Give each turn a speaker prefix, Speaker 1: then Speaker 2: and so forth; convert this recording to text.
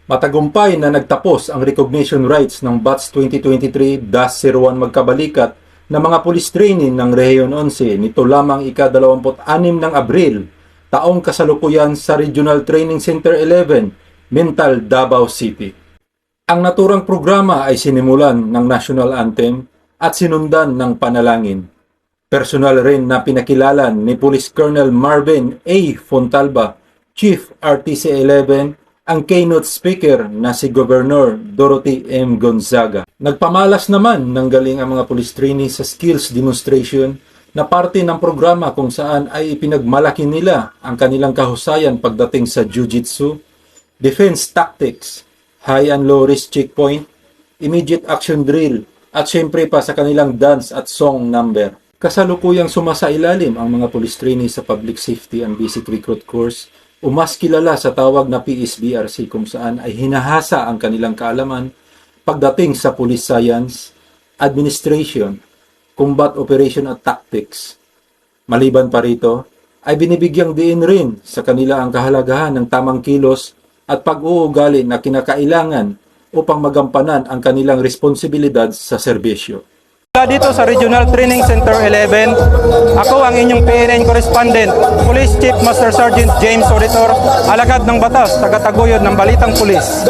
Speaker 1: Matagumpay na nagtapos ang recognition rights ng Batch 2023-01 magkabalikat na mga police training ng Rehiyon 11 nito lamang ika-26 ng Abril, taong kasalukuyan sa Regional Training Center 11, Mintal, Davao City. Ang naturang programa ay sinimulan ng National Anthem at sinundan ng panalangin. Personal rin na pinakilalan ni Police Colonel Marvin A. Fontalba, Chief RTC 11, ang keynote speaker na si Governor Dorothy M. Gonzaga. Nagpamalas naman ng galing ang mga police trainees sa skills demonstration na parte ng programa kung saan ay ipinagmalaki nila ang kanilang kahusayan pagdating sa jiu-jitsu, defense tactics, high and low risk checkpoint, immediate action drill, at syempre pa sa kanilang dance at song number. Kasalukuyang sumasailalim ang mga police trainees sa Public Safety and Basic Recruit Course o mas kilala sa tawag na PSBRC kung saan ay hinahasa ang kanilang kaalaman pagdating sa police science, administration, combat operation at tactics. Maliban pa rito, ay binibigyang diin rin sa kanila ang kahalagahan ng tamang kilos at pag-uugali na kinakailangan upang magampanan ang kanilang responsibilidad sa serbisyo.
Speaker 2: Dito sa Regional Training Center 11, ako ang inyong PNN correspondent, Police Chief Master Sergeant James Auditor, alagad ng batas, taga-taguyod ng Balitang Pulis.